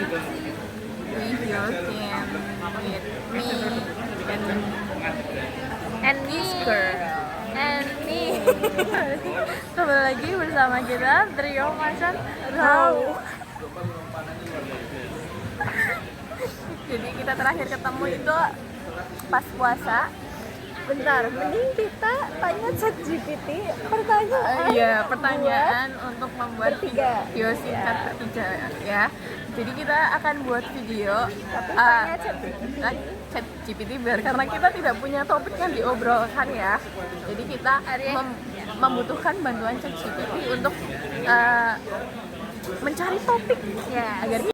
video game with me And this me girl. And me Kembali lagi bersama kita Trio Macan Raw. Jadi kita terakhir ketemu itu pas puasa. Bentar, mending kita tanya ChatGPT pertanyaan. Iya, pertanyaan untuk membuat bertiga. video singkat bertiga ya. Jadi kita akan buat video Tanya ChatGPT. chat GPT biar karena kita tidak punya topik yang diobrolkan ya. Jadi kita membutuhkan bantuan chat GPT untuk mencari topik Ya. agar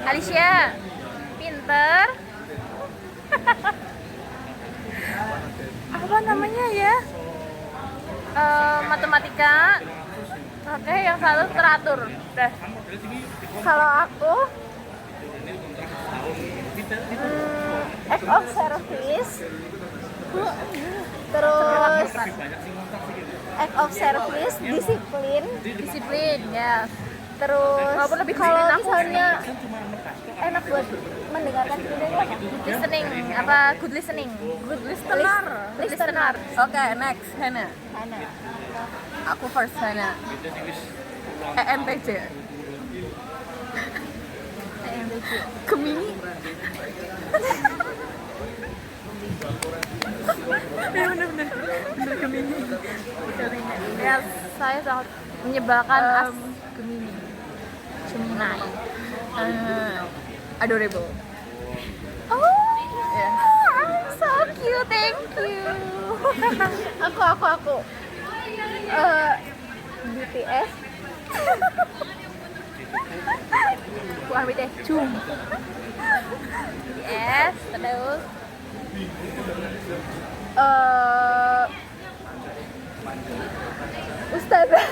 Alicia, pinter. apa namanya ya? Matematika. Oke, yang satu teratur. Dah. Kalau aku act of service. Terus act of service, disiplin ya. Terus Walaupun lebih kalau disiplin aku. misalnya enak buat mendengarkan video ini apa? Listening, apa good listening? Good listener. Listener. Oke, next Hana. Hana. Aku first Hana. ENTJ. ENTJ. Gemini. Bener Gemini. Ya, saya sangat menyebalkan Gemini. Gemini. Adorable. Oh, Ya. I'm so cute, thank you. aku. BTS. Aku ambil deh. Cum. BTS, terus Ustazah.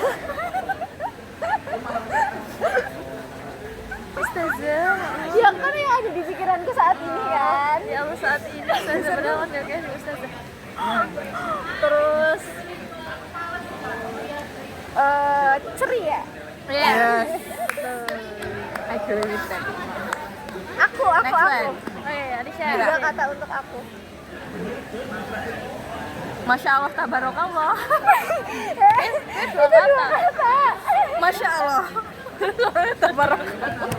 Ustazah. Ya kan yang ada di pikiranku saat ini kan. Ya Allah saat ini Ustazah padahal oke Ustazah. Terus ceria. Yes. I agree with that. Aku. Next one. Oh iya, Alicia. Mira. 3 kata untuk aku. Masya Allah tabarakallah. Itu 2 kata. Masya Allah. Tabarakallah.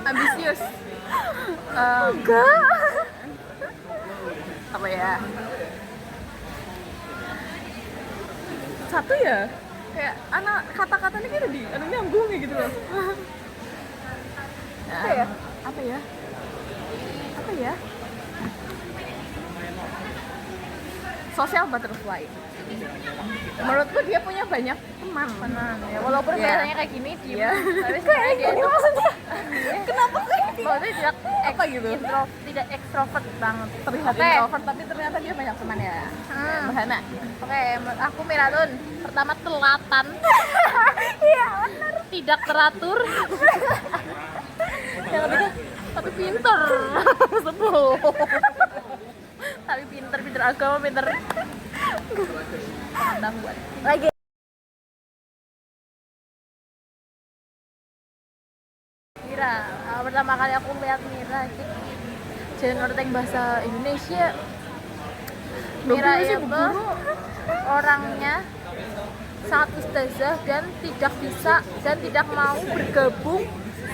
Ambisius. Enggak. Apa ya? Satu ya? Kayak anak kata-katanya kayak di nyambung gitu loh. Apa ya? Apa ya? Apa ya? Social butterfly. Menurutku dia punya banyak teman. Ya, walaupun Ya. biasanya kayak gini diem, Iya. tapi sebenarnya dia itu maksudnya. Kenapa kayak maksudnya tidak Apa gitu? tidak ekstrovert banget. Terlihat Oke. introvert tapi ternyata dia banyak teman ya. Bahana. Oke, aku Miratun. Pertama telatan. Iya, Tidak teratur. yang ketiga tapi pinter. Sebel. Tapi pinter agama, pinter. Tandang buat. Lagi. Mira, pertama kali aku lihat Mira itu channel tentang bahasa Indonesia. Mira sih, itu orangnya sangat ustazah dan tidak bisa dan tidak mau bergabung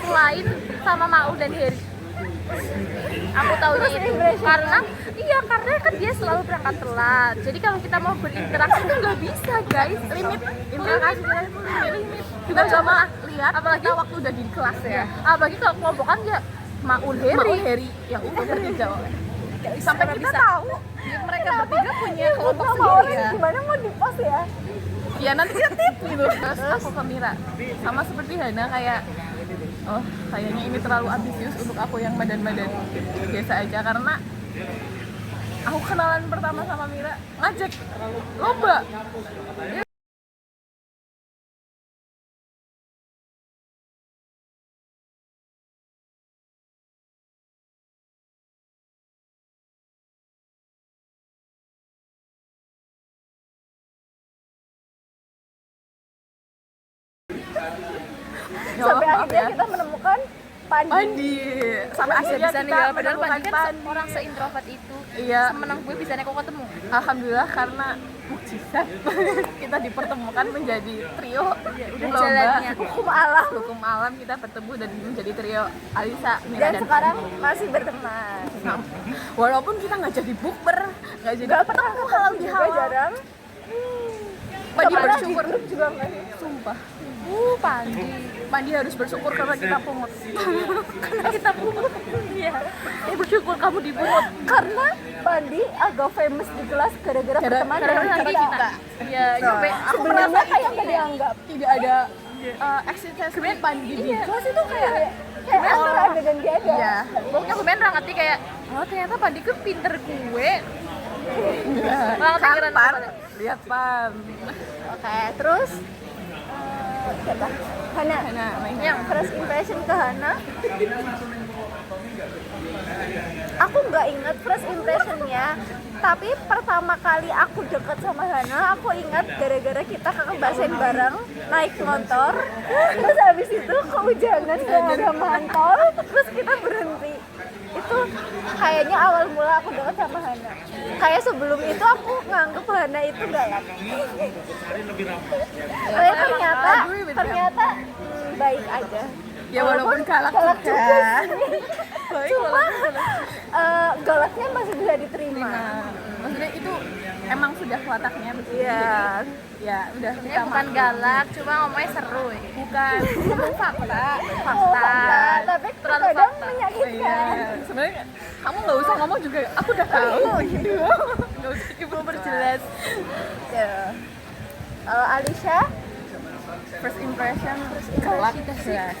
selain sama Mau dan Heri. Aku tahunya itu karena kan dia selalu berangkat telat. Jadi kalau kita mau berinteraksi itu nggak bisa guys, limit interaksi kita itu limit. Kita coba lihat apalagi waktu udah di kelas ya. Apalagi kalau kelompokan ya Maul Heri. yang udah bertiga. Sampai kita bisa. tahu mereka bertiga punya kelompok Sama sendiri orang ya. gimana mau di post ya? Ya nanti kita tip gitu. Terus aku ke Mira sama seperti Hana kayak kayaknya ini terlalu ambisius untuk aku yang badan-badan biasa aja karena aku kenalan pertama sama Mira ngajak lomba. Ya, Sampai maaf akhirnya ya. kita menemukan Pandi. Pandi. Sampai Bisa akhirnya bisa nih kita ya, padahal menemukan Pandi kan Pandi. orang seintrovert itu. Iya. Semenang gue bisa kok ketemu. Alhamdulillah karena mukjizat kita dipertemukan menjadi trio Udah lomba jalannya. hukum alam. Hukum alam kita bertemu dan menjadi trio Alisa, Mira Dan dan sekarang masih berteman. Nah, walaupun kita nggak jadi bukber, nggak jadi Gak pernah ketemu halal di juga halal. jarang. Pandi Kemana bersyukur di grup juga nggak sih? sumpah. Pandi. Pandi harus bersyukur karena kita pungut. Karena kita pungut. Iya. Dia bersyukur kamu dipungut. Karena Pandi agak famous di kelas gara-gara pertemanan Gara-gara kita. Iya, Nah, sampai aku sebelumnya merasa kayak ini nggak dianggap. tidak ada eksistensi Pandi di kelas itu kayak Antara ada dan dia ada. Iya. Pokoknya gue main ngerti kayak, oh ternyata Pandi kan pinter gue. Malah kan pikiran Pan, apa? lihat Pan. Oke, terus siapa? Hana. Hana, main Yang first impression ke Hana. Aku nggak inget first impressionnya, tapi pertama kali aku deket sama Hana, aku ingat gara-gara kita kebasen bareng naik motor, terus habis itu kehujanan gak ada mantol, terus kita berhenti. Itu kayaknya awal mula aku deket sama Hana. Kayak sebelum itu aku nganggep Hana itu galak. Tapi ternyata baik aja. Ya walaupun galak juga juga. sih. Baik, Cuma galaknya masih bisa diterima. Maksudnya itu emang sudah wataknya begitu. Iya. Ya udah kita Ini bukan maklum. galak, cuma ngomongnya seru ya. Bukan ngomong fakta. Tapi Terlalu kadang fakta. menyakitkan. Iya. Sebenarnya kamu nggak usah ngomong juga, aku udah tahu gitu. Nggak usah ibu berjelas. Ya. Alisha, First impression galak jelas.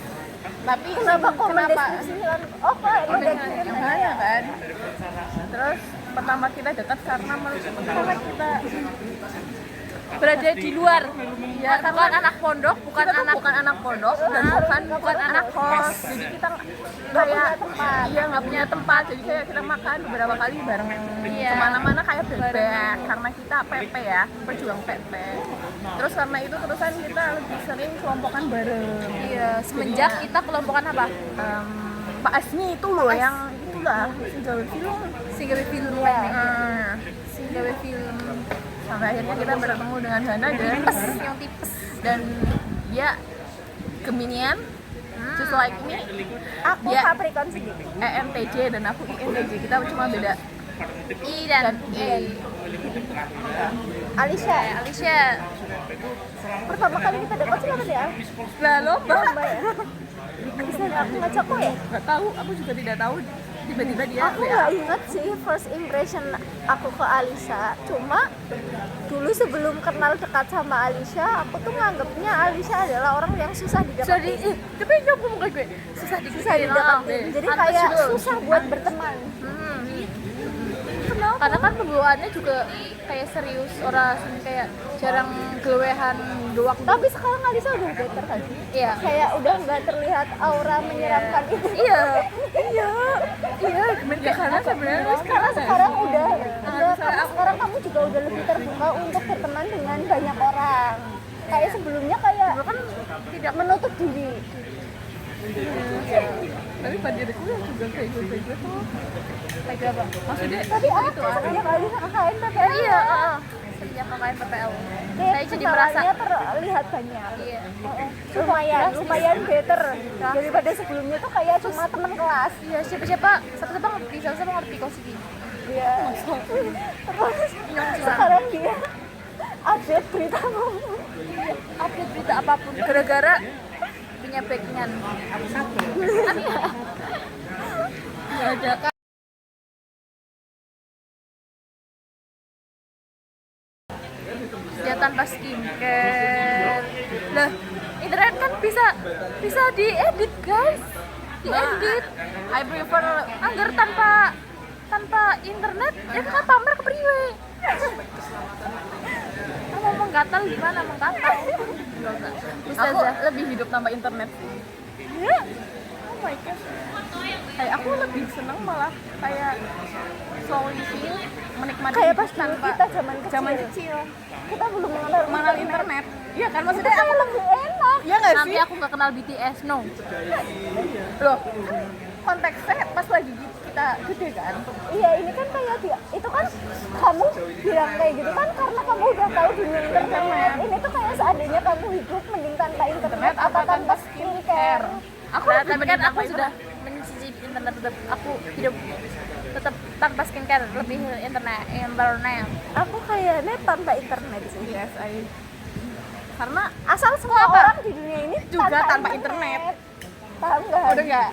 Tapi kenapa kok kenapa? mendeskripsikan? Oh, kok Oh, udah dengan yang mana kan? Terus pertama kita dekat karena kita berada di luar. ya Bukan karena anak pondok, bukan kita tuh anak bukan anak pondok dan bukan anak kos. Jadi kita kayak iya nggak punya tempat. Jadi kayak kita makan beberapa kali bareng Iya. kemana-mana kayak bebek karena kita PP ya, pejuang PP. Terus karena itu terusan kita lebih sering kelompokan bareng. Iya, semenjak kita kelompokan apa? Pak Asmi itu loh yang itulah Singawe Film. Singgawe film. Nah, Singgawe film. sampai akhirnya kita bertemu dengan Hana dan Yang tipes. dan dia Geminian, just like me. Aku Dia Capricorn sedikit. ENTJ dan aku INTJ, kita cuma beda I dan E. Alisha. Alisha. Pertama kali kita dekat sih apa ya? Lah lomba. Lomba ya. Bisa aku ngecek kok ya? Gak tahu, aku juga tidak tahu. Tiba-tiba dia Aku WA. nggak inget sih first impression aku ke Alisha. Cuma dulu sebelum kenal dekat sama Alisha, aku tuh nganggepnya Alisha adalah orang yang susah didapetin. Tapi nyambung muka gue. Susah Susah didapetin. Jadi kayak susah buat berteman. Karena kan pembawaannya juga kayak serius, orang kayak jarang gelewehan doang. Tapi sekarang Alisha udah better kan? Iya. Kayak udah nggak terlihat aura menyeramkan itu. Iya. Karena sebenarnya Sekarang udah karena sekarang kamu juga udah lebih terbuka untuk berteman dengan banyak orang. Kayak sebelumnya kayak kan tidak menutup diri. tapi pada diriku juga kayak gue tuh Kayak apa? maksudnya Tapi itu apa sejak Alisha KKN PPL? iya sejak KKN PPL Kayak saya jadi merasa kesalahannya terlihat banyak. iya Lumayan better daripada sebelumnya tuh kayak cuma teman kelas. iya siapa ngerti kok sih Iya. Terus sekarang dia update berita update berita apapun gara-gara punya backingan nggak ada ya tanpa skincare lah internet kan bisa diedit guys diedit I prefer anggar tanpa internet ya kan pamer ke priwe kamu menggatal gimana menggatal aku lebih hidup tanpa internet sih oh my god kayak aku lebih seneng malah kayak slow living, menikmati Kayak hidup pas dulu tanpa kita zaman kecil kita belum mengenal mengenal internet. Iya kan, Itu maksudnya aku kayak lebih enak. iya nggak Nanti sih aku nggak kenal BTS, no. loh, konteksnya pas lagi kita gede kan. Iya, ini kan kayak dia. Itu kan kamu bilang kayak gitu kan karena kamu udah tahu dunia internet. Ini tuh kayak seandainya kamu hidup mending tanpa internet atau tanpa skincare. Aku Nah, lebih tapi kan mending aku tanpa sudah mencicipi internet, tetap aku hidup tetap tanpa skincare, lebih internet. Aku kayaknya tanpa internet sih. yes, karena Asal semua orang di dunia ini juga tanpa internet. Paham nggak? udah nggak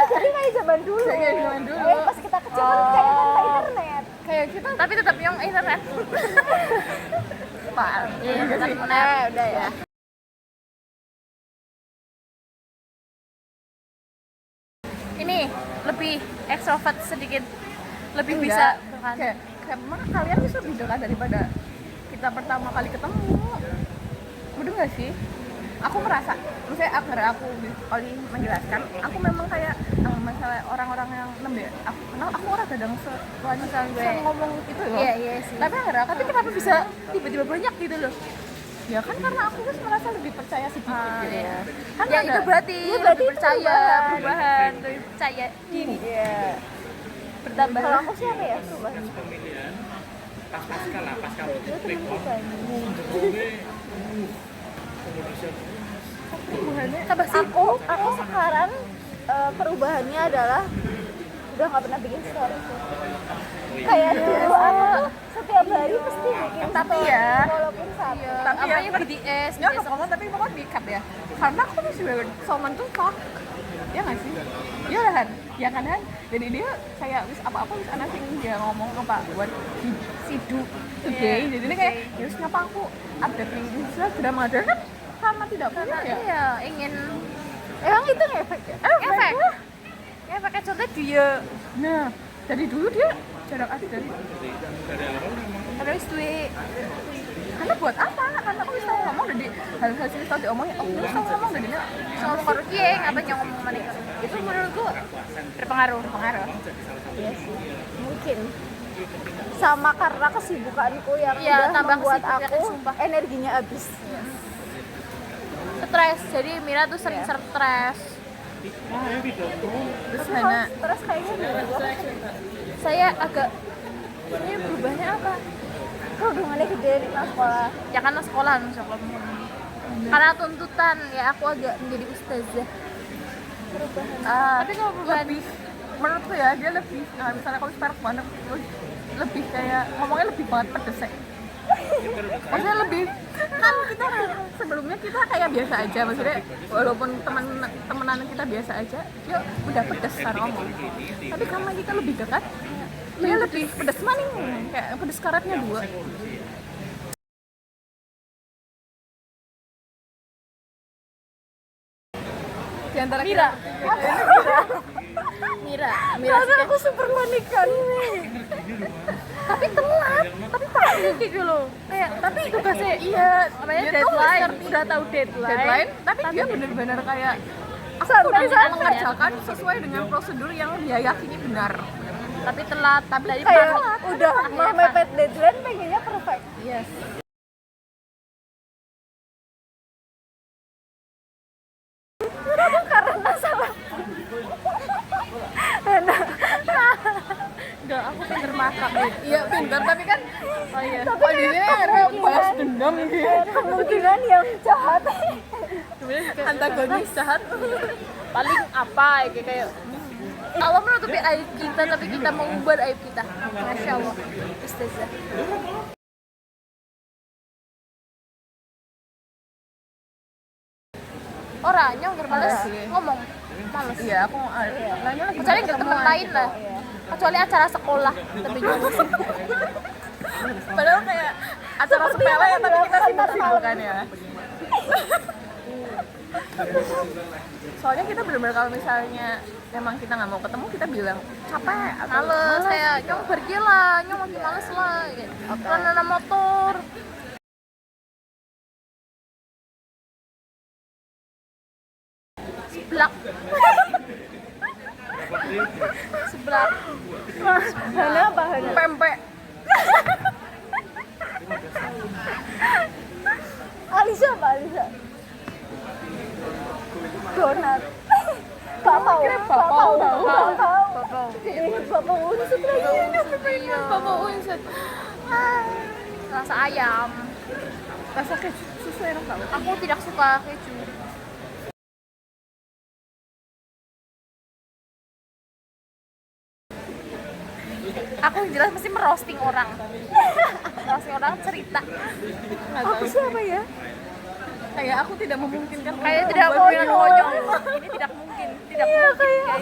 Jadi kayak zaman dulu. Kayak zaman dulu. Pas kita kecil kan kayak tanpa internet. kayak kita Tapi tetap yang internet. pak Internet udah ya. Ini lebih extrovert sedikit, lebih bisa kan? kayak emang kalian bisa lebih dekat daripada kita pertama kali ketemu. Udah nggak sih? Aku merasa, misalnya aku kali menjelaskan, aku memang kayak masalah orang-orang yang nembe aku kenal, aku orang kadang ngomong itu loh. Iya sih. Tapi tapi kenapa bisa tiba-tiba banyak gitu loh? Ya kan karena aku kan merasa lebih percaya sedikit gitu. Iya. Kan Ya ada- itu berarti Iya, lebih itu percaya, perubahan, lebih percaya diri. Iya. Bertambah. Kalau aku sih apa ya perubahan? Pasca lah, pasca Tambah sibuk. Aku sekarang perubahannya adalah udah nggak pernah bikin story sih. Kayak dulu aku tuh setiap hari pasti bikin Tapi story, ya, walaupun satu. tapi Apa ya, BTS, ya nggak ngomong tapi pokoknya di-cut ya, karena aku tuh sebagai someone tuh talk, ya nggak sih? Ya kan, ya kan kan, jadi dia kayak wis apa-apa wis anak sing dia ngomong apa buat sidu today, jadi ini kayak ya wis ngapa aku update di Instagram ada kan karena tidak punya ya. Iya, ingin emang itu ngefek ya? Ngefek. Ngefek contohnya dia. Nah, dari dulu dia jarang update dari Terus duit. karena buat apa? Karena aku bisa ngomong dari hal-hal sih tadi omongnya, oh bisa ngomong dari dia Soal korupsi ya, ngapain yang ngomong mana? Itu menurutku berpengaruh. Iya sih, mungkin. Sama karena kesibukanku yang Iya, udah tambah membuat kesibukan, aku sumpah. energinya habis. Stres, jadi Mira tuh sering stres. terus Hana Stres kayaknya juga. Saya agak ini berubahnya apa? Kerudungannya gede di sekolah. Ya karena sekolah. Karena tuntutan ya aku agak menjadi ustazah. tapi kalau lebih menurutku ya dia lebih misalnya kalau sekarang banget lebih kayak ngomongnya lebih banget pedes ya. Maksudnya lebih kan kita sebelumnya kita kayak biasa aja, maksudnya walaupun temenan kita biasa aja dia udah pedes secara ngomong, tapi karena kita lebih dekat dia lebih pedes maning, kayak pedes karetnya 2. Di antara Mira. Mira Karena aku super panikan. Tapi telat, tapi pasti gitu loh. Kayak tapi tugasnya iya namanya dia tuh deadline, ngerti udah tahu deadline, tapi dia benar-benar kayak aku Santai, udah santai. mengerjakan sesuai dengan prosedur yang dia yakini benar. tapi telat, tapi dari Kayak udah mau mepet deadline pengennya perfect. Yes. Karena salah. Enggak, aku pinter masak nih. Iya pintar, tapi kan Oh iya. kondisinya kayak balas dendam gitu. Kemungkinan yang jahat. Antagonis jahat. Paling apa ya kayak Allah menutupi aib kita tapi kita mengubah aib kita. Masya Allah. Ustazah. Orangnya nggak males Iya sih. ngomong. Males. Iya, aku nanya lagi. Kecuali ke teman lain lah. Kecuali acara sekolah lebih jauh. Padahal kayak acara sepele ya, tapi kita sibuk-sibuk kan ya. Soalnya kita benar-benar kalau misalnya memang kita nggak mau ketemu, kita bilang capek atau Males saya nyong pergi lah, nyong lagi males lah. Gitu. Karena motor. Blak. enggak? Donat. Bapau. Kira bapau tahu. Bapau. Bapau unsut lagi. Iya. Bapak unset. Rasa ayam. Rasa susu enak tau. Aku tidak suka keju. Aku yang jelas mesti merosting orang. Merosting orang cerita. Aku siapa ya? Kayak aku tidak memungkinkan. Kayak untuk tidak membuat mungkin video. konyol. Ini tidak mungkin. Tidak mungkin. Kayak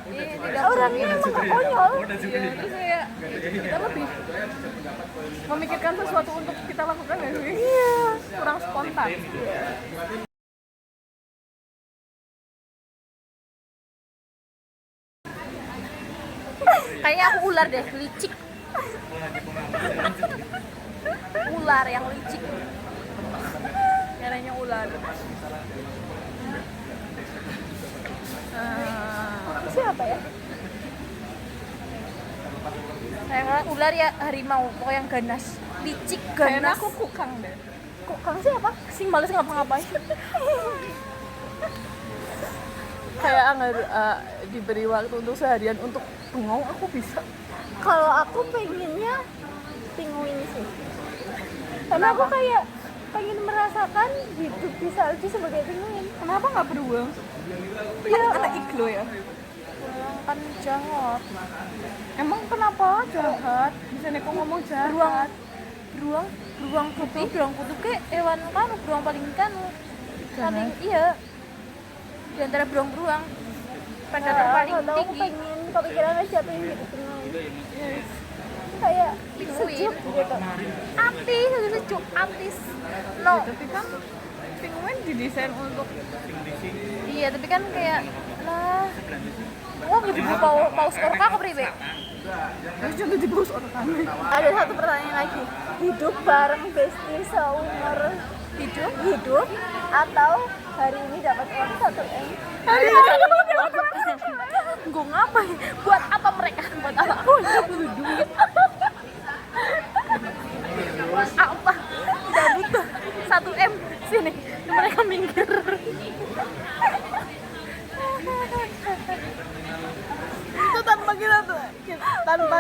ini tidak Orangnya mungkin. emang gak konyol. Iya, terus kayak kita lebih memikirkan sesuatu untuk kita lakukan ya sih. Iya. Kurang spontan. Kayaknya aku ular deh, licik. Ular yang licik. Caranya ular. Siapa ya? Saya ular ya harimau, pokoknya yang ganas, licik Kayaknya ganas. aku kukang deh. Kukang siapa? Sing males ngapa-ngapain. Kayak nggak diberi waktu untuk seharian untuk bengong, aku bisa. Kalau aku pengennya penguin sih. Karena aku kayak pengen merasakan hidup di salju sebagai penguin. Kenapa nggak beruang? Ya, Kan ada iglo ya. Beruang kan jahat. Emang kenapa jahat? Bisa neko ngomong jahat. Beruang kutub kayak hewan kan beruang paling paling iya di antara beruang predator paling tinggi. Pengen kepikiran aja pengen gitu pengen Yes. kayak Penguin. sejuk gitu. Artis, sejuk artis. No, Tapi kan penguin didesain untuk iya tapi kan kayak lah. Wah, gitu paus orca apa pribe? harus contoh di bawah orang kami. Ada satu pertanyaan lagi, hidup bareng bestie seumur hidup atau hari ini dapat uang 1 M? Hari ini Gue ngapain? Buat apa mereka? Buat apa? Aku nggak butuh duit. Apa? Tidak butuh 1 M. Sini, mereka minggir. itu tanpa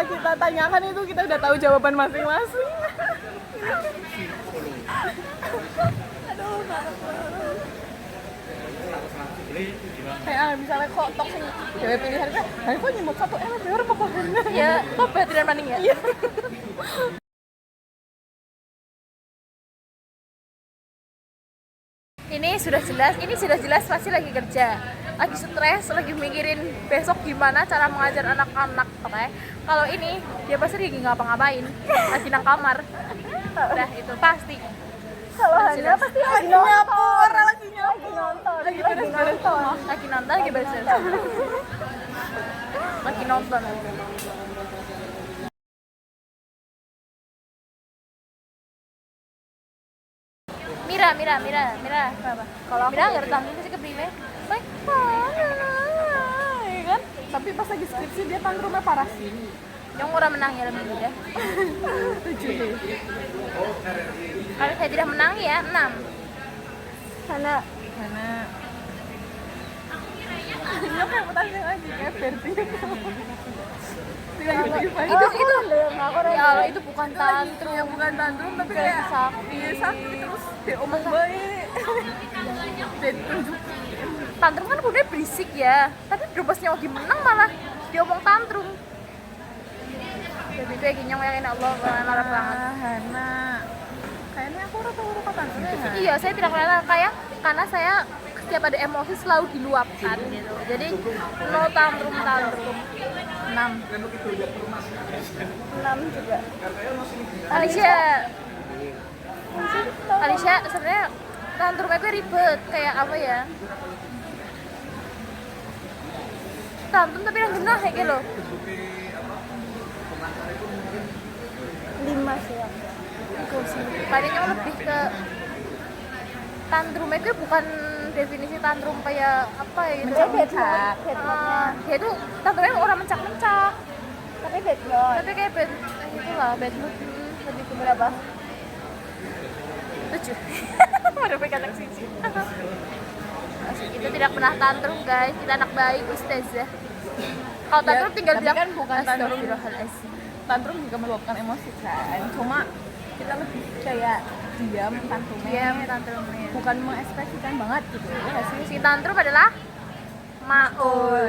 kita tanyakan itu kita udah tahu jawaban masing-masing. Kayak misalnya kok tok sing dewe pilihan kan, kok nyemot 1 M bayar apa bahannya? Ya, kok Beatrice Maning ya? Ini sudah jelas pasti lagi kerja, lagi stres, lagi mikirin besok gimana cara mengajar anak-anak, oke? Kalau ini dia pasti lagi ngapa-ngapain, lagi nang kamar, udah itu pasti. Kalau Sudah Hana jelas. pasti Lagi nyapu, orang lagi nyapu. nonton. Lagi beres-beres rumah. Lagi nonton, lagi beres lagi nonton. Mira, apa? Kalau Mira nggak datang ini sih ke Prime. Baik, Iya kan? Tapi pas lagi skripsi dia tantrumnya parah sih. yang orang menang ya lebih mudah. 7 Kalau saya tidak menang ya 6. Hana Karena dia kayak tanya lagi kayak Berti Itu aku ya Allah, itu bukan tantrum. ya bukan tantrum tapi Kayak kayak sakit. iya sakit terus dia omong baik dia tunjuk Tantrum kan udah berisik ya, tapi drobasnya lagi menang malah dia omong tantrum. Jadi kayak gini yang yakin Allah marah banget. Hana kayaknya aku udah tahu rupa tantrumnya nggak? Iya, saya tidak kenal kayak karena saya setiap ada emosi selalu diluapkan gitu. Jadi no tantrum. 6. 6 juga. Alicia sebenarnya tantrumnya gue ribet kayak apa ya? Tantrum tapi yang genah kayak gitu loh. 5 sih aku. Itu sih. Kayaknya lebih ke tantrumnya gue bukan definisi tantrum kayak apa ya gitu. Mencak-mencak. Dia itu tantrumnya orang mencak-mencak. Tapi bad mood. Tapi kayak bad itulah bad mood. Lebih ke berapa? 7. pada pegang sisi. Itu tidak pernah tantrum guys, kita anak baik ustazah. Kalau tantrum tinggal tapi bilang kan bukan tantrum. astagfirullahaladzim. Tantrum juga meluapkan emosi kan, cuma kita lebih kayak diam tantrumnya, Iya, tantrumnya. bukan mengekspresikan banget gitu ya nggak sih. Si tantrum adalah Maul.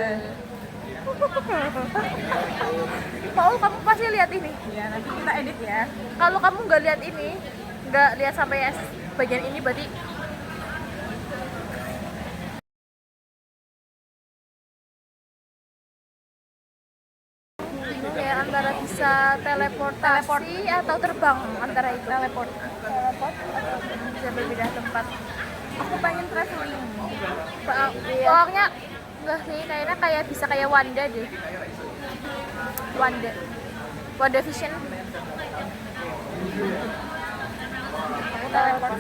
Maul, kamu pasti lihat ini. Ya nanti kita edit ya. Kalau kamu nggak lihat ini, nggak lihat sampai bagian ini, berarti bingung ya antara bisa teleportasi atau terbang, antara itu. Teleport. Bisa berpindah tempat. Aku pengen traveling. Soalnya enggak sih, kayaknya kayak bisa kayak Wanda deh. Wanda Vision. Aku teleport.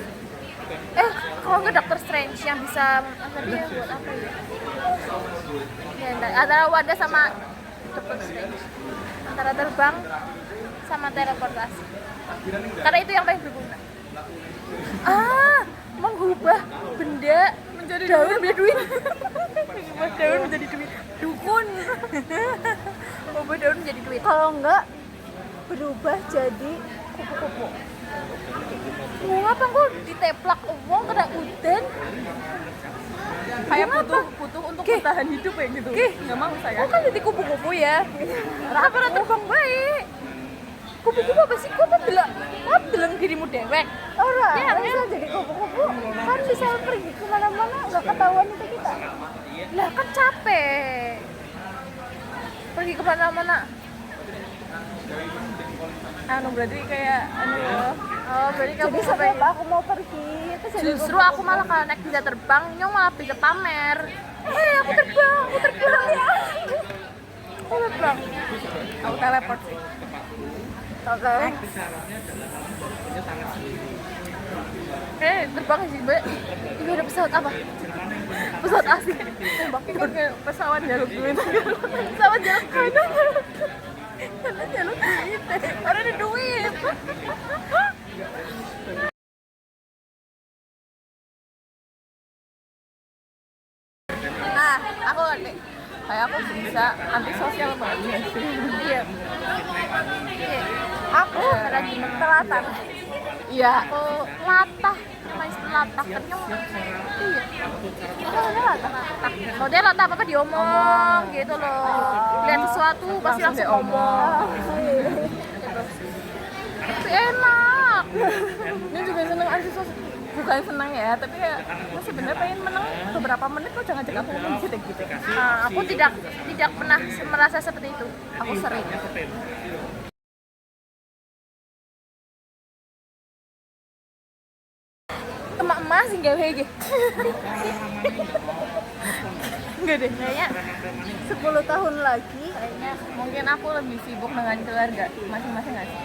Kalau nggak Doctor Strange yang bisa apa dia buat apa ya? Ya, antara Wanda sama Doctor Strange. Antara terbang sama teleportasi. Karena itu yang paling berguna. Mengubah benda Menjadi daun menjadi duit. Mengubah daun menjadi duit. Dukun. Mengubah daun menjadi duit. Kalau enggak berubah jadi kupu-kupu. Ngapa kok diteplak uang kena udan? Kayak butuh untuk bertahan hidup ya gitu. Nggak mau saya. Kok kan jadi kupu-kupu ya? Kenapa terbang baik? Kupu-kupu apa sih? Kok bilang dirimu dewek? Orang Ya, bisa jadi kupu-kupu kan bisa pergi kemana-mana nggak ketahuan itu kita. Lah kan capek. Pergi kemana-mana. Berarti kayak loh. Oh, berarti kamu Jadi sampai setiap aku mau pergi itu jadi justru aku malah kalau naik bisa terbang, nyong malah bisa pamer. Aku terbang ya. Aku terbang. Aku teleport sih. Oke. Terbang sih, Mbak. Ini ada pesawat apa? Pesawat asing. Ikut ke pesawat jalur duit. Pesawat jalan kanan. Jalur duit. Orang ada duit. Nah, kayak aku bisa antisosial banget sih. Iya. Aku lagi telatan. Iya. Aku latah. Main latah kenyang. Iya. Kalau latah. Kalau dia latah apa diomong gitu loh. Lihat sesuatu pasti langsung ngomong. Tapi enak. Dia juga seneng antisosial. Bukan senang ya, tapi ya sebenarnya pengen menang beberapa menit kok jangan ngajak aku ngomong gitu. Aku tidak pernah merasa seperti itu. Aku sering. Emak-emak sih gawe iki. Enggak deh. Kayaknya 10 tahun lagi Kayaknya mungkin aku lebih sibuk dengan keluarga masing-masing nggak sih?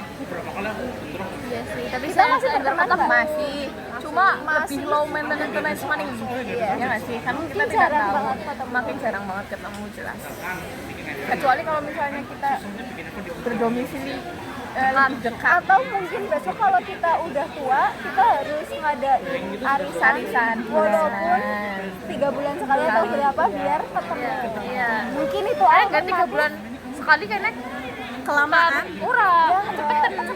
iya sih, tapi Kita saya masih temenan Tetap nggak? masih, cuma lebih low maintenance money. Iya. Ya nggak sih? Kan kita Mungkin tidak jarang tahu. banget ketemu. Makin jarang banget ketemu jelas. Kecuali kalau misalnya kita berdomisili lebih dekat. atau mungkin besok kalau kita udah tua kita harus ngadain arisan walaupun 3 bulan sekali atau berapa biar ketemu. iya. Mungkin itu Enggak 3 bulan sekali kayaknya Kelamaan. ora. cepetan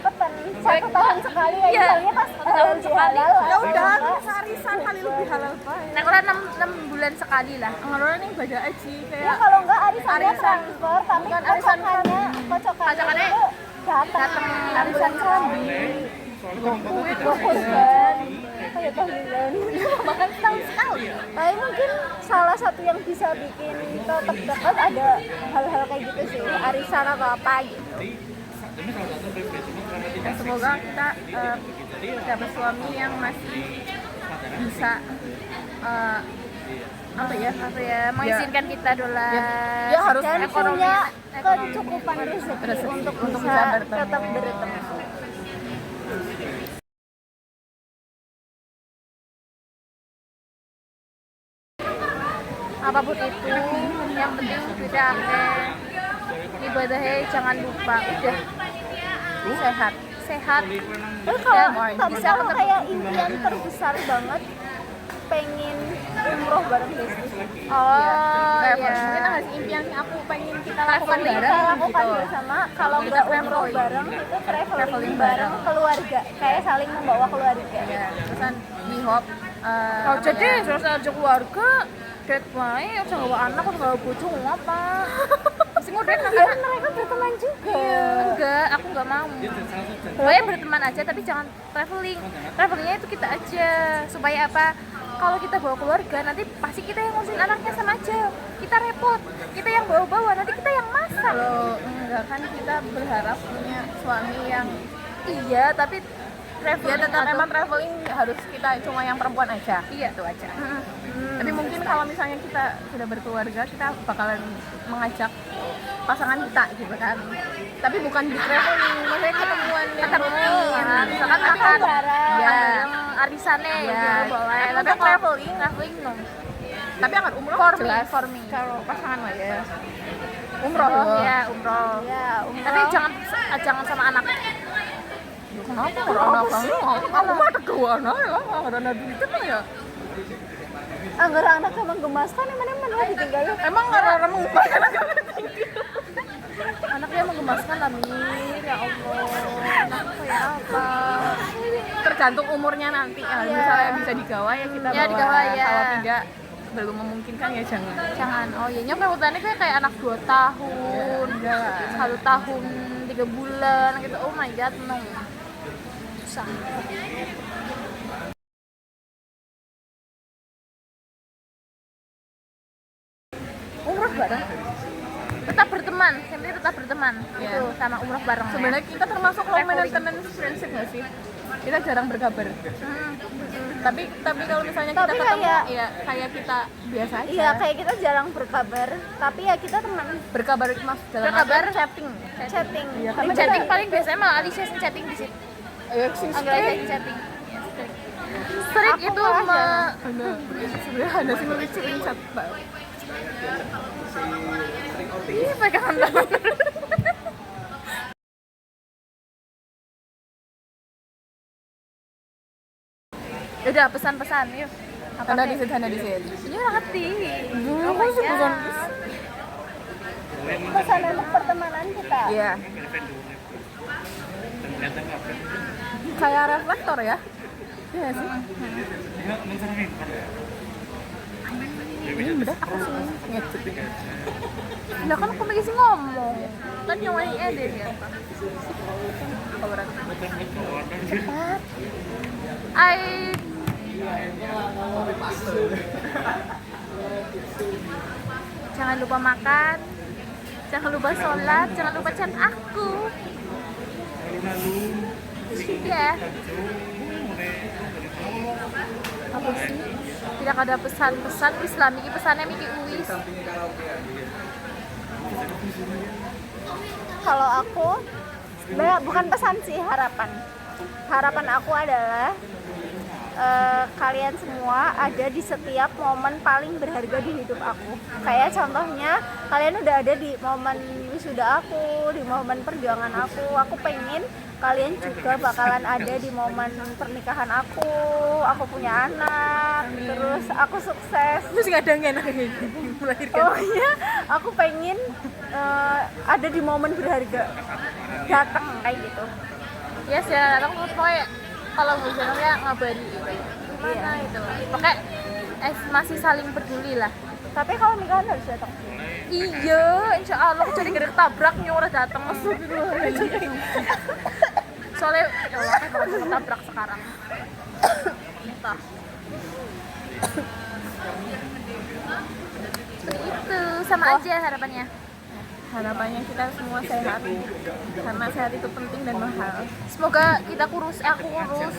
1 tahun sekali ya Iya, misalnya pas 1 tahun sekali. Ya udah, arisan kali lebih halal baik. Nah, kalau 6 bulan sekali lah. Ngeluarin yang beda aja ya kayak kalau enggak arisannya Arisan. transfer tapi Bukan arisan kocokannya itu datang arisan kambing kue bawa kurban kayak tahlilan bahkan setahun sekali. tapi mungkin salah satu yang bisa bikin tetap dekat ada hal-hal kayak gitu sih arisan atau apa gitu. Ya, semoga kita dapat suami yang masih bisa Apa ya, mengizinkan kita dolar. ya harus Dan ekonomi. punya kecukupan rezeki untuk bisa bertemu. tetap bertemu. Apapun itu, yang penting kita ibadahnya jangan lupa udah sehat. sehat. Terus kalau Dan tapi bisa kalau kayak impian terbesar banget pengen umroh bareng Besti. Oh Travel. iya. Mungkin ada impian yang aku pengen kita lakukan Traveling. Kita bareng lakukan gitu. bersama, kalau Kita nggak umroh traveling. bareng itu traveling Traveling bareng bareng. keluarga, kayak saling membawa keluarga. Ya, terusan we hope Oh apa jadi ya, terus aja keluarga, date wae, aja bawa anak atau bawa bojo ngomong apa? Mesti ngudek Biar mereka berteman juga. Enggak, aku nggak mau. Pokoknya berteman aja tapi jangan traveling. Travelingnya itu kita aja supaya apa? Kalau kita bawa keluarga nanti pasti kita yang ngurusin anaknya sama aja. Kita repot. Kita yang bawa-bawa nanti kita yang masak. kalau enggak kan kita berharap punya suami yang Iya, tapi ya traveling tetap atau- emang traveling harus kita cuma yang perempuan aja. Iya tuh aja. Tapi mungkin kalau misalnya kita sudah berkeluarga, kita bakalan mengajak pasangan kita gitu kan. Tapi bukan di traveling, maksudnya ketemuan yang Ketemu, misalkan tapi makan bareng. Ya. yang arisannya Iya. gitu boleh. Tapi Tapi untuk traveling, traveling no. Tapi akan umroh For me, jelas. for me. Kalau pasangan mah ya. Umroh Ya, umroh. Ya, umroh. Tapi jangan sama anak. Kenapa orang abang? Aku mah ada kewana lah, ada nabi itu mah ya. Anggara anaknya menggemaskan, emang lah ditinggalin. Emang orang mengubahkan Anaknya menggemaskan Amir, ya Allah. Anak kayak apa? tergantung umurnya nanti ya. Misalnya bisa digawa ya kita Ya, bawa. digawa, ya. Kalau tidak belum memungkinkan ya jangan. Jangan. Oh iya, nyampe hutannya kayak anak 2 tahun, Enggak lah. 1 tahun 3 bulan gitu. Oh my god, no. Susah. Umroh bareng. Tetap berteman, yang penting tetap berteman. Iya. Itu sama umroh bareng. Sebenarnya kita termasuk low Traveling. maintenance friendship nggak sih? Kita jarang berkabar. Tapi kalau misalnya Tapi kita ketemu kayak- ya kayak kita biasa aja. Iya, kayak kita jarang berkabar, tapi ya kita teman berkabar mas dalam Berkabar. artian chatting. chatting. Iya, Tapi Kita- chatting paling biasanya malah Alicia yang chatting di situ. Ya, sing Anggap aja strict. chatting. Strik Aku itu malah me Sebenarnya ada sih lebih sering chat Mbak. Ih, pegangan tangan. Udah pesan-pesan yuk. Apa Hana sih? di Hana di sini. Ini udah ngerti. Oh my God. Pesan untuk pertemanan kita. Iya. Kayak reflektor ya. Iya sih. Ini udah aku sih ngecek. Lah kan aku lagi sih ngomong. Kan yang lain ada ya. Cepat. Jangan lupa makan. Jangan lupa sholat. Jangan lupa chat aku. Ya. Apa sih? Tidak ada pesan-pesan Islam. Ini pesannya Miki Uwis. Kalau aku sebenarnya bukan pesan sih, harapan. Harapan aku adalah kalian semua ada di setiap momen paling berharga di hidup aku. Kayak contohnya kalian udah ada di momen wisuda aku, di momen perjuangan aku. Aku pengen kalian juga bakalan ada di momen pernikahan aku punya anak, terus aku sukses. Terus nggak ada yang enak melahirkan. Oh iya, aku pengen ada di momen berharga datang kayak gitu. Yes ya, datang terus pokoknya kalau misalnya ngabari gitu. Gimana itu? Pokoknya masih saling peduli lah. Tapi kalau nikahan harus datang. Iya, insya Allah aku jadi gede tabrak orang datang masuk gitu. Soalnya ya Allah kan bakal ketabrak sekarang. Entah. Itu sama aja harapannya. Harapannya kita semua sehat karena sehat itu penting dan mahal. Semoga kita kurus, aku kurus.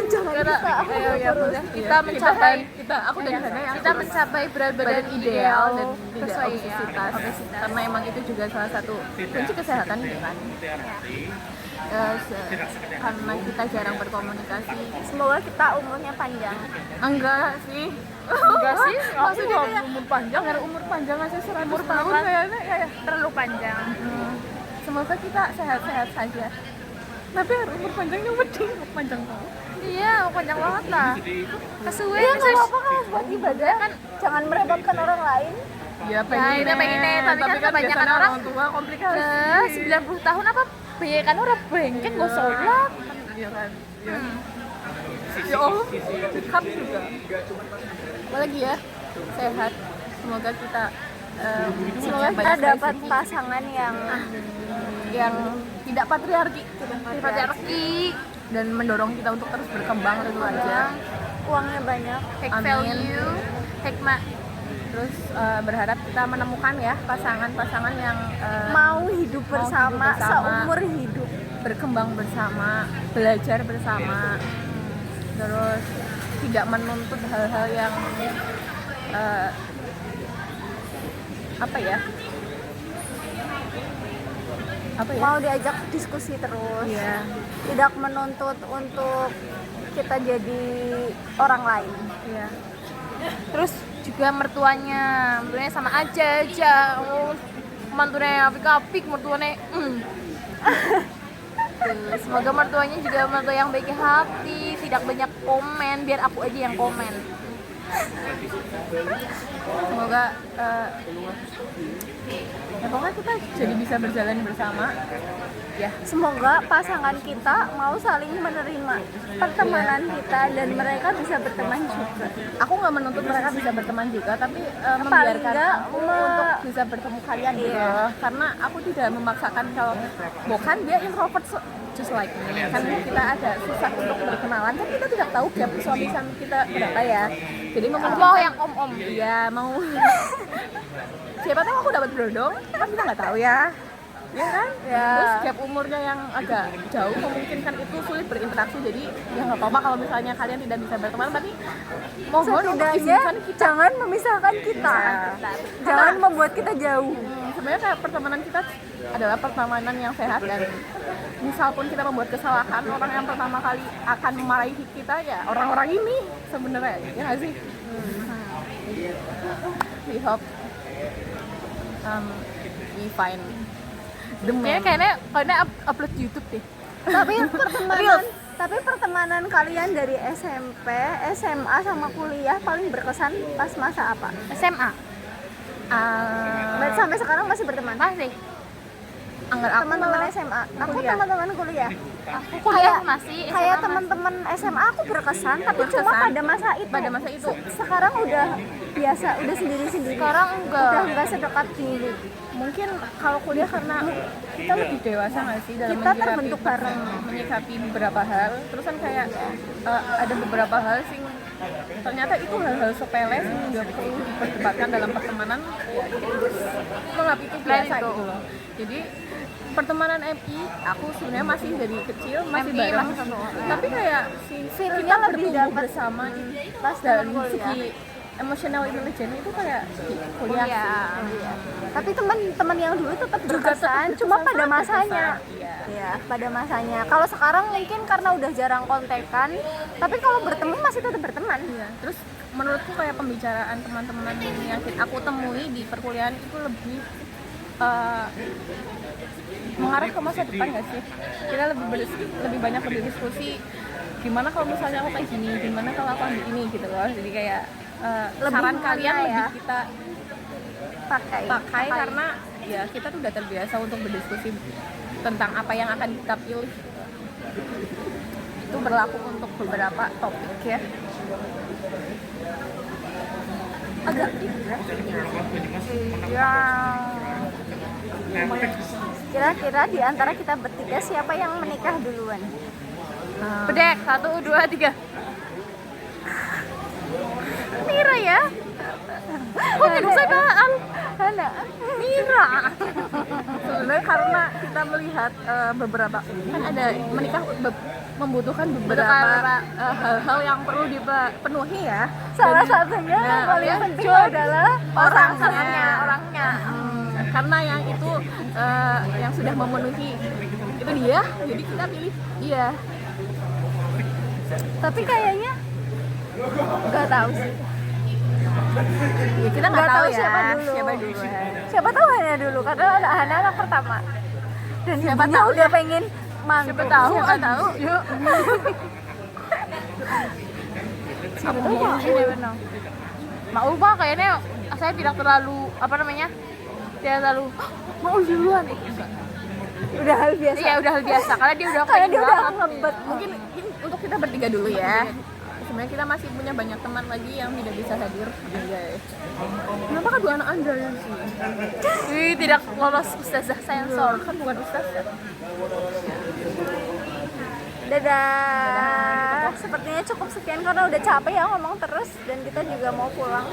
Jangan Kita, kita, aku ayo, ya, kurus. kita mencapai aku dan Hana yang kita mencapai berat badan badan ideal dan tidak sesuai ya, obesitas. Karena emang itu juga salah satu kunci kesehatan gitu kan. Karena kita jarang berkomunikasi. Semoga kita umurnya panjang. Enggak sih. Enggak sih, aku Maksudnya nggak kayak umur panjang. Nggak umur panjang aja 100 Umur tahun panjang. kayaknya kayak Terlalu panjang. semoga kita sehat-sehat saja. Tapi harus umur panjangnya penting, panjang banget. Iya, panjang banget lah. Kesuwe Ya nggak apa-apa kan buat ibadah kan, jangan merepotkan orang lain. Ya ini pengen tapi kan kebanyakan biasanya orang tua komplikasi. 90 tahun apa kan orang bengkek gak sholat. Iya kan. Ya. Ya Allah, sikap juga. Apalagi ya, sehat. Semoga kita Semoga kita banyak dapat rezeki pasangan yang tidak patriarki, Patriarki, dan mendorong kita untuk terus berkembang tentu aja. uangnya banyak. take Amin. value, hikmah. Terus berharap kita menemukan ya pasangan-pasangan yang Mau hidup bersama, bersama. seumur hidup. berkembang bersama, belajar bersama, terus tidak menuntut hal-hal yang apa ya Mau diajak diskusi terus. Iya. Tidak menuntut untuk kita jadi orang lain. Iya. Terus juga mertuanya sama aja mantunya apik-apik mertuanya Tuh, semoga mertuanya juga mertua yang baik hati, tidak banyak komen, biar aku aja yang komen. Semoga ya pokoknya kita jadi bisa berjalan bersama ya. Semoga pasangan kita mau saling menerima pertemanan kita dan mereka bisa berteman juga. Aku nggak menuntut mereka bisa berteman juga, tapi Paling membiarkan nggak aku untuk bisa bertemu kalian gitu. Iya. Karena aku tidak memaksakan kalau bukan dia introvert just like me. Kan kita ada susah untuk berkenalan, kan kita tidak tahu gap suami kita berapa ya. Jadi Mau yang om-om. Iya, mau siapa tahu aku dapat brodong, kan kita nggak tahu ya. Ya kan? Ya. Terus gap umurnya yang agak jauh memungkinkan itu sulit berinteraksi, jadi ya nggak apa-apa kalau misalnya kalian tidak bisa berteman, tapi mohon untuk Setidaknya izinkan kita. jangan memisahkan kita. Iya. Jangan membuat kita jauh. Sebenarnya kayak pertemanan kita adalah pertemanan yang sehat, dan misal pun kita membuat kesalahan, orang yang pertama kali akan memarahi kita ya orang-orang ini sebenarnya, ya nggak sih? We hope we find the man. Kayaknya upload YouTube deh. Tapi pertemanan kalian dari SMP, SMA sama kuliah paling berkesan pas masa apa? SMA. Berarti sampai sekarang masih berteman? Masih. Anggar aku Teman-teman malah SMA, aku kuliah. teman-teman kuliah. Aku kuliah masih. SMA Kayak masih. teman-teman SMA aku berkesan, tapi cuma Berkesan. pada masa itu. Pada masa itu. Sekarang udah biasa, udah sendiri-sendiri. Sekarang enggak. Udah enggak sedekat dulu. Mungkin kalau kuliah karena kita lebih dewasa nggak sih dalam Kita terbentuk bareng. menyikapi beberapa hal. Terus kan kayak ada beberapa hal sih ternyata itu hal-hal sepele sih nggak perlu diperdebatkan dalam pertemanan. Menganggap itu biasa gitu loh. Jadi pertemanan MI aku sebenarnya masih dari kecil masih MI bareng, masih satu orang. tapi kayak Feel-nya kita lebih bertumbuh dapat bersama pas dan zaman kuliah. segi emotional intelligence itu kayak di kuliah. Kuliah. Tapi teman-teman yang dulu tetap Juga berkesan, tetap cuma berkesan, pada sangat masanya. berkesan, iya. Ya, pada masanya. Kalau sekarang mungkin karena udah jarang kontekan, tapi kalau bertemu masih tetap berteman. Iya. Terus menurutku kayak pembicaraan teman-teman yang aku temui di perkuliahan itu lebih mengarah ke masa depan nggak sih? Kita lebih banyak berdiskusi gimana kalau misalnya aku kayak gini, gimana kalau aku ambil ini gitu loh. Jadi kayak Lebih saran mana kalian ya? lebih kita pakai Pakai. karena ya kita tuh udah terbiasa untuk berdiskusi tentang apa yang akan kita pilih. Itu berlaku untuk beberapa topik ya. Agak Ya. Kira-kira di antara kita bertiga siapa yang menikah duluan? Bedek 1, 2, 3. Mira ya? Kok tidak samaan? Hana. Mira. sebenarnya karena kita melihat beberapa kan ada menikah membutuhkan beberapa hal-hal yang perlu dipenuhi ya. Salah Dan- satunya yang nah, paling ya, penting adalah orangnya. Orangnya. Karena yang itu yang sudah memenuhi itu dia, jadi kita pilih dia. Tapi kayaknya nggak tahu sih. Ya, kita nggak tahu ya siapa dulu. duluan. Siapa tahu Hana dulu karena Hana anak pertama. Dan Siapa ibunya tahu udah pengen Siapa tahu, tahu. Yuk. Siapa tahu Maul. Maul mah kayaknya saya tidak terlalu apa namanya? Tidak terlalu Maul duluan. Enggak. Udah hal biasa. Iya udah hal biasa karena dia udah Kayak dia udah belakang. ngebet. Mungkin untuk kita bertiga dulu ya. Sebenarnya kita masih punya banyak teman lagi yang tidak bisa hadir. Kenapa kan dua anak Anda yang sih? Wih, tidak lolos ustazah sensor. Kan bukan ustaz ya? Dadah. Sepertinya cukup sekian karena udah capek ya ngomong terus dan kita juga mau pulang.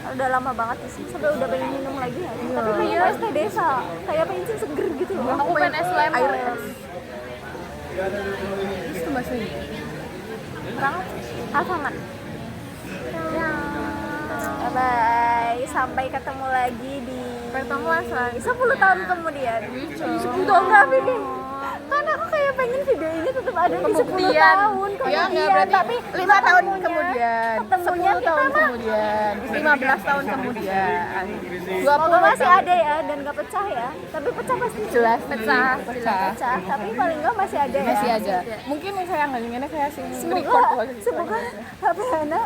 Udah lama banget di sini sampai udah pengen minum lagi ya. Tapi pengen es teh desa. Kayak pengen seger gitu loh. Aku pengen es lemon. Air es. Itu bahasa Inggris. Banget. Alfamart. Bye. Sampai ketemu lagi di Pertemuan selanjutnya. 10 tahun kemudian. 10 tahun berapa nih? Kan aku kayak pengen video ini tetap ada di 10 Pembuktian. tahun Ya kemudian. enggak berarti Tapi 5 tahun ketemunya- kemudian, ketemunya 10 tahun kita mah kemudian, 15 tahun kemudian, 20 semoga masih tahun. ada ya dan gak pecah ya. Tapi pecah pasti Jelas Pecah. pecah. Tapi paling enggak masih ada ya. Masih aja. Mungkin saya ngelinginnya kayak si Semoga record waktu itu. semoga HP anak